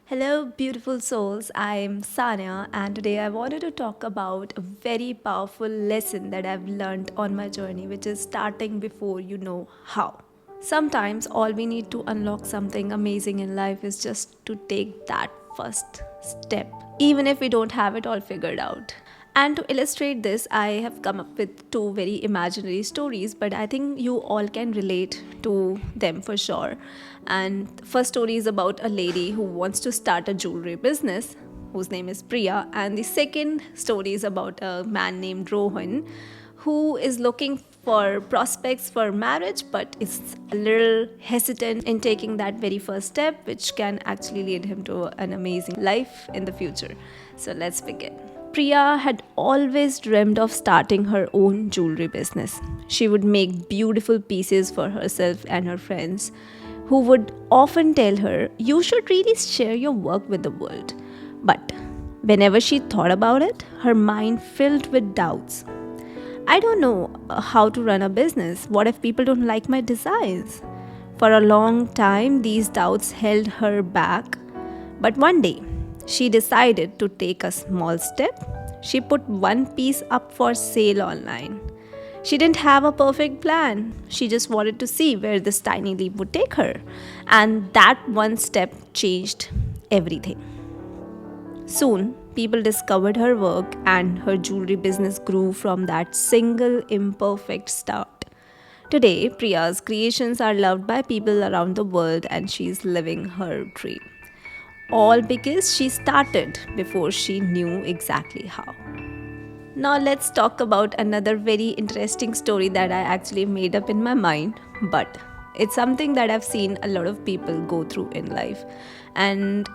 Hello, beautiful souls. I'm Sanya, and today I wanted to talk about a very powerful lesson that I've learned on my journey, which is starting before you know how. Sometimes all we need to unlock something amazing in life is just to take that first step, even if we don't have it all figured out. And to illustrate this, I have come up with two very imaginary stories, but I think you all can relate to them for sure. And the first story is about a lady who wants to start a jewelry business, whose name is Priya. And the second story is about a man named Rohan, who is looking for prospects for marriage but is a little hesitant in taking that very first step, which can actually lead him to an amazing life in the future. So let's begin. Priya had always dreamed of starting her own jewelry business. She would make beautiful pieces for herself and her friends, who would often tell her, "You should really share your work with the world." But whenever she thought about it, her mind filled with doubts. I don't know how to run a business. What if people don't like my designs? For a long time, these doubts held her back. But one day, she decided to take a small step. She put one piece up for sale online. She didn't have a perfect plan. She just wanted to see where this tiny leap would take her. And that one step changed everything. Soon, people discovered her work, and her jewelry business grew from that single imperfect start. Today, Priya's creations are loved by people around the world, and she's living her dream. All because she started before she knew exactly how. Now, let's talk about another very interesting story that I actually made up in my mind, but it's something that I've seen a lot of people go through in life. And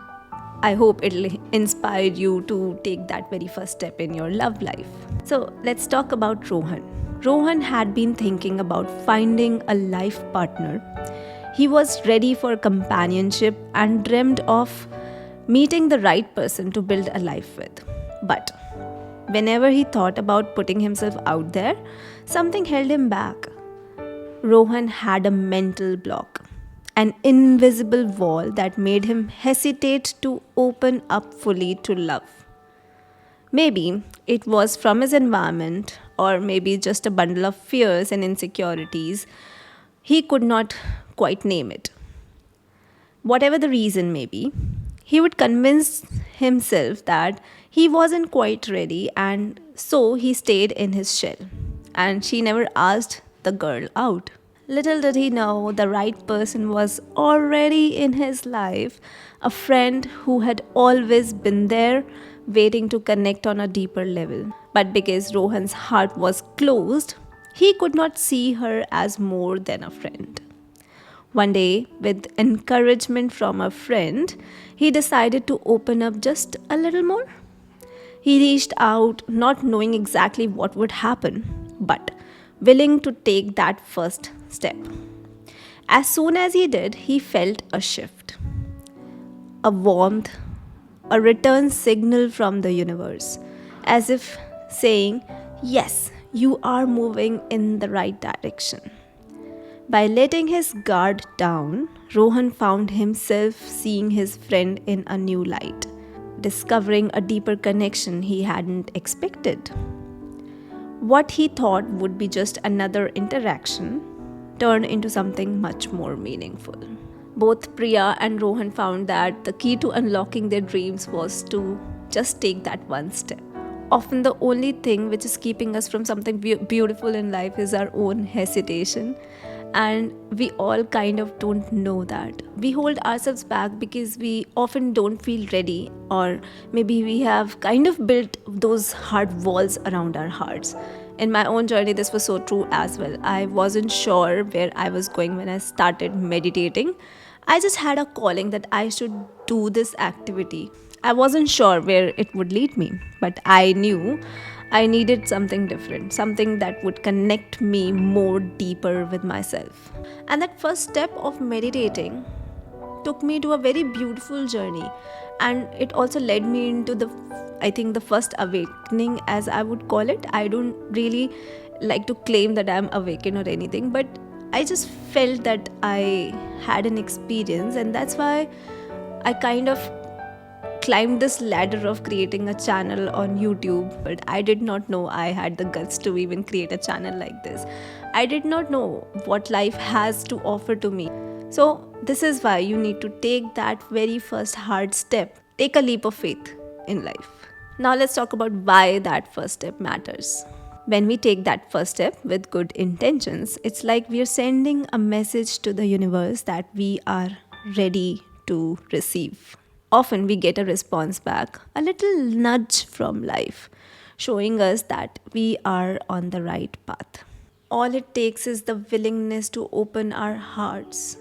I hope it'll inspire you to take that very first step in your love life. So, let's talk about Rohan. Rohan had been thinking about finding a life partner. He was ready for companionship and dreamed of meeting the right person to build a life with. But whenever he thought about putting himself out there, something held him back. Rohan had a mental block, an invisible wall that made him hesitate to open up fully to love. Maybe it was from his environment, or maybe just a bundle of fears and insecurities. He could not quite name it. Whatever the reason may be, he would convince himself that he wasn't quite ready, and so he stayed in his shell. And she never asked the girl out. Little did he know the right person was already in his life, a friend who had always been there, waiting to connect on a deeper level. But because Rohan's heart was closed, he could not see her as more than a friend. One day, with encouragement from a friend, he decided to open up just a little more. He reached out, not knowing exactly what would happen, but willing to take that first step. As soon as he did, he felt a shift, a warmth, a return signal from the universe, as if saying, "Yes, you are moving in the right direction." By letting his guard down, Rohan found himself seeing his friend in a new light, discovering a deeper connection he hadn't expected. What he thought would be just another interaction turned into something much more meaningful. Both Priya and Rohan found that the key to unlocking their dreams was to just take that one step. Often, the only thing which is keeping us from something beautiful in life is our own hesitation. And we all kind of don't know that. We hold ourselves back because we often don't feel ready, or maybe we have kind of built those hard walls around our hearts. In my own journey, this was so true as well. I wasn't sure where I was going when I started meditating. I just had a calling that I should do this activity. I wasn't sure where it would lead me, but I knew I needed something different, something that would connect me more deeper with myself. And that first step of meditating took me to a very beautiful journey, and it also led me into the, I think, the first awakening, as I would call it. I don't really like to claim that I'm awakened or anything, but I just felt that I had an experience, and that's why I kind of climbed this ladder of creating a channel on YouTube, but I did not know I had the guts to even create a channel like this. I did not know what life has to offer to me. So, this is why you need to take that very first hard step. Take a leap of faith in life. Now, let's talk about why that first step matters. When we take that first step with good intentions, it's like we're sending a message to the universe that we are ready to receive. Often we get a response back, a little nudge from life, showing us that we are on the right path. All it takes is the willingness to open our hearts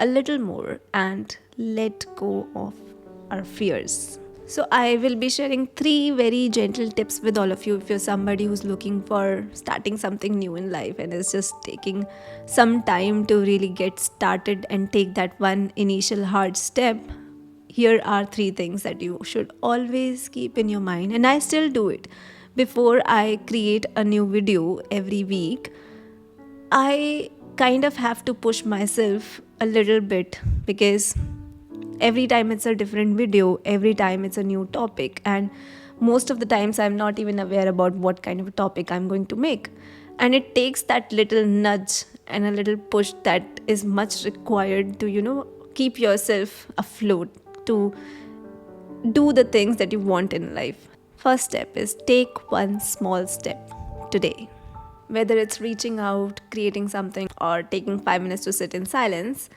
a little more and let go of our fears. So, I will be sharing three very gentle tips with all of you if you're somebody who's looking for starting something new in life and is just taking some time to really get started and take that one initial hard step. Here are three things that you should always keep in your mind, and I still do it. Before I create a new video every week, I kind of have to push myself a little bit because every time it's a different video, every time it's a new topic, and most of the times I'm not even aware about what kind of a topic I'm going to make. And it takes that little nudge and a little push that is much required to, keep yourself afloat, to do the things that you want in life. First step is take one small step today. Whether it's reaching out, creating something, or taking 5 minutes to sit in silence,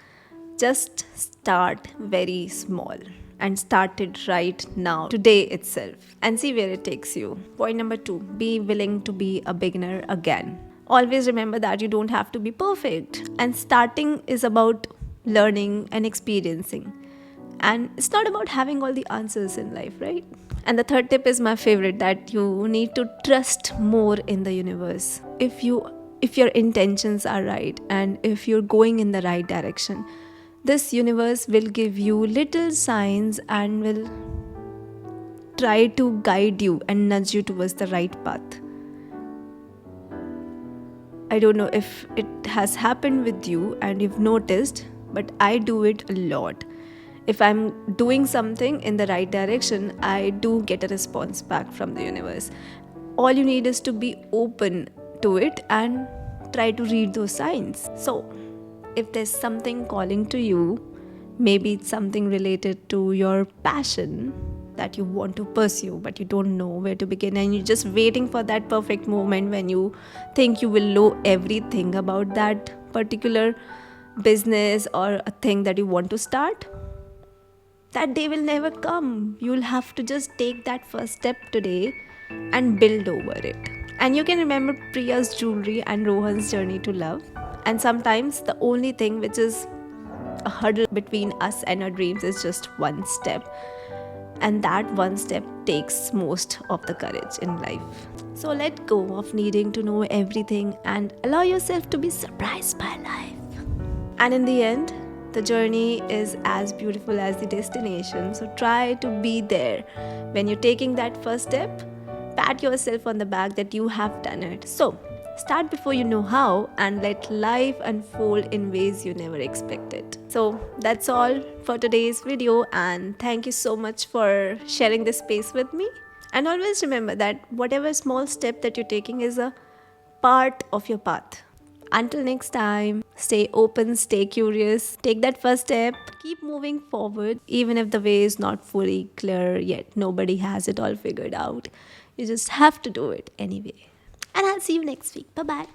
just start very small and start it right now, today itself, and see where it takes you. Point number two, be willing to be a beginner again. Always remember that you don't have to be perfect, and starting is about learning and experiencing. And it's not about having all the answers in life, right? And the third tip is my favorite, that you need to trust more in the universe. If your intentions are right and if you're going in the right direction, this universe will give you little signs and will try to guide you and nudge you towards the right path. I don't know if it has happened with you and you've noticed, but I do it a lot. If I'm doing something in the right direction, I do get a response back from the universe. All you need is to be open to it and try to read those signs. So, if there's something calling to you, maybe it's something related to your passion that you want to pursue, but you don't know where to begin, and you're just waiting for that perfect moment when you think you will know everything about that particular business or a thing that you want to start. That day will never come. You'll have to just take that first step today and build over it. And you can remember Priya's jewelry and Rohan's journey to love. And sometimes the only thing which is a hurdle between us and our dreams is just one step. And that one step takes most of the courage in life. So let go of needing to know everything and allow yourself to be surprised by life. And in the end, the journey is as beautiful as the destination. So try to be there. When you're taking that first step, pat yourself on the back that you have done it. So start before you know how and let life unfold in ways you never expected. So that's all for today's video, and thank you so much for sharing this space with me. And always remember that whatever small step that you're taking is a part of your path. Until next time, stay open, stay curious, take that first step, keep moving forward, even if the way is not fully clear yet. Nobody has it all figured out. You just have to do it anyway. And I'll see you next week. Bye bye.